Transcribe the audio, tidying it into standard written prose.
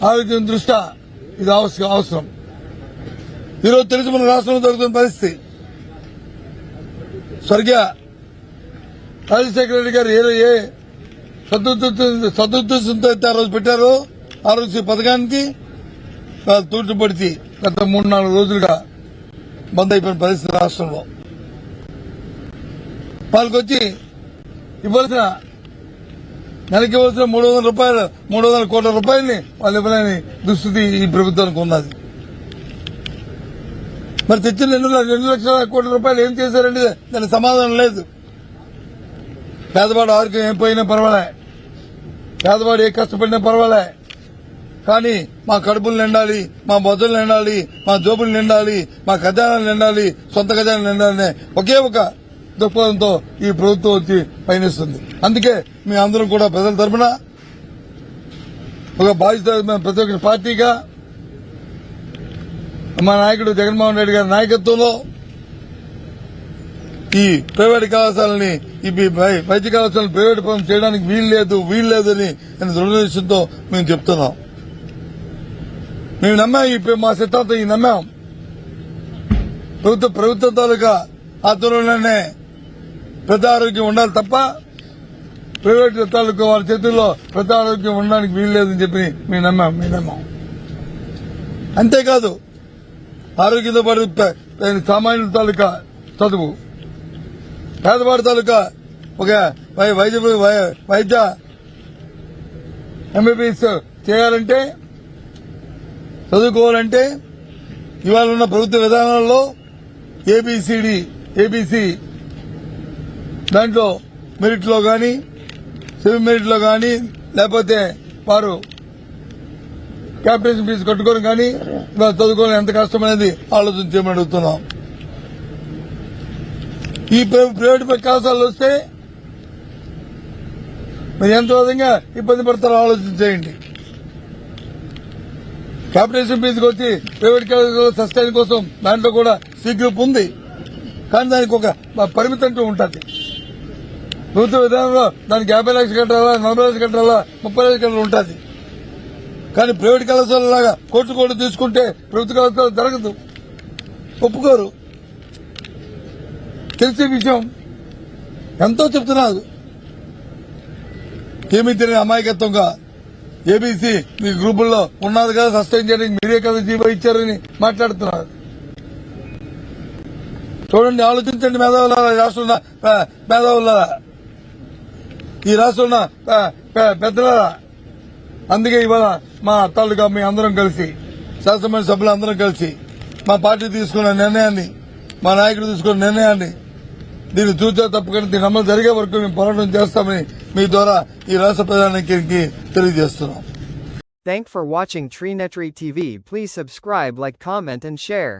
ఆరోగ్యం దృష్ట్యా ఇది అవసరం. ఈరోజు తెలిసి మన రాష్ట్రంలో జరుగుతున్న పరిస్థితి, స్వర్గీయ రాజశేఖర రెడ్డి గారు ఏ సదుద్దేశంతో అయితే ఆ రోజు పెట్టారో ఆరోగ్య పథకానికి తూటుపడిచి గత 3-4 రోజులుగా బంద్ అయిపోయిన పరిస్థితి రాష్ట్రంలో. వాళ్ళకొచ్చి ఇవ్వాల్సిన నెలకి ఇవ్వాల్సిన 300 కోట్ల రూపాయలని వాళ్ళు ఇవ్వలేని దుస్థితి ఈ ప్రభుత్వానికి ఉన్నది. మరి తెచ్చిన 2 లక్షల కోట్ల రూపాయలు ఏం చేశారండి? దానికి సమాధానం లేదు. పేదవాడు ఆరోగ్యం ఏం పోయినా పర్వాలే, పేదవాడు ఏ కష్టపడినా పర్వాలే, కానీ మా కడుపులు నిండాలి, మా బొజ్జలు నిండాలి, మా జోబులు నిండాలి, మా ఖజానాలు నిండాలి, సొంత ఖజానాలు నిండాలనే ఒకే ఒక దృక్పథంతో ఈ ప్రభుత్వం వచ్చి పయనిస్తుంది. అందుకే మీ అందరం కూడా ప్రజల తరఫున ఒక బాధ్యత ప్రతి ఒక్క పార్టీగా మా నాయకుడు జగన్మోహన్ రెడ్డి గారి నాయకత్వంలో ఈ ప్రైవేట్ కళాశాలని వైద్య కళాశాలను ప్రైవేట్ పరం చేయడానికి వీల్లేదని దృఢనిశ్చయంతో మేము చెప్తున్నాం. మేము నమ్మాం, మా సిద్ధాంతం నమ్మాం. ప్రభుత్వం తాలూకా ఆధ్వర్యంలోనే ప్రజా ఆరోగ్యం ఉండాలి తప్ప ప్రైవేట్ తాలూకా వాళ్ళ చేతుల్లో ప్రజా ఆరోగ్యం ఉండడానికి వీల్లేదని చెప్పి మేము నమ్మాం. అంతేకాదు ఆరోగ్యంతో పాటు సామాన్యుల తాలూకా చదువు, పేదవాడి తాలూకా ఒక వైద్య ఎంబీబీఎస్ చేయాలంటే, చదువుకోవాలంటే ఇవాళ ఉన్న ప్రభుత్వ విధానాల్లో ఏబీసీ దాంట్లో మెరిట్ లో గాని, సెమీ మెరిట్ లో గాని, లేకపోతే వారు క్యాపిటేషన్ ఫీజు కట్టుకోవడం కానీ ఇవాళ చదువుకోవడం ఎంత కష్టమనేది ఆలోచన చేయమని అడుగుతున్నాం. ఈ ప్రైవేట్ కళాశాలలు వస్తే మీరు ఎంత విధంగా ఇబ్బంది పడతారో ఆలోచన చేయండి. క్యాపిటేషన్ ఫీజుకి వచ్చి ప్రైవేట్ కళాశాల సస్టైన్ కోసం దాంట్లో కూడా సి గ్రూప్ ఉంది, కానీ దానికి ఒక పరిమితి అంటూ ఉంటుంది. ప్రభుత్వ విధానంలో దానికి 50 లక్షలు కట్టాలా, 40 లక్షలు కట్టాలా, 30 లక్షలు కట్టాలి ఉంటుంది. కానీ ప్రైవేట్ కళాశాల లాగా కోట్లు తీసుకుంటే ప్రభుత్వ కళాశాల జరగదు, ఒప్పుకోరు. తెలిసే విషయం ఎంతో చెప్తున్నారు. ఏమీ తెలియని అమాయకత్వంగా ఏబీసీ మీ గ్రూపుల్లో ఉన్నది కదా, సస్టైన్ చేయడానికి మీరే కదా జీవో ఇచ్చారని మాట్లాడుతున్నారు. చూడండి, ఆలోచించండి మేధావులారా, ఈ రాష్ట్రంలో పెద్దలారా. అందుకే ఇవాళ మా తాలూకా మీ అందరం కలిసి, శాసనమండలి సభ్యులు అందరం కలిసి మా పార్టీ తీసుకున్న నిర్ణయాన్ని, మా నాయకుడు తీసుకున్న నిర్ణయాన్ని దీన్ని చూచా తప్పకుండా దీని అమలు జరిగే వరకు మేము పోరాటం చేస్తామని మీ ద్వారా ఈ రాష్ట్ర ప్రధానికి తెలియజేస్తున్నాం. Thanks for watching Treenetry TV. Please subscribe, like, comment and share.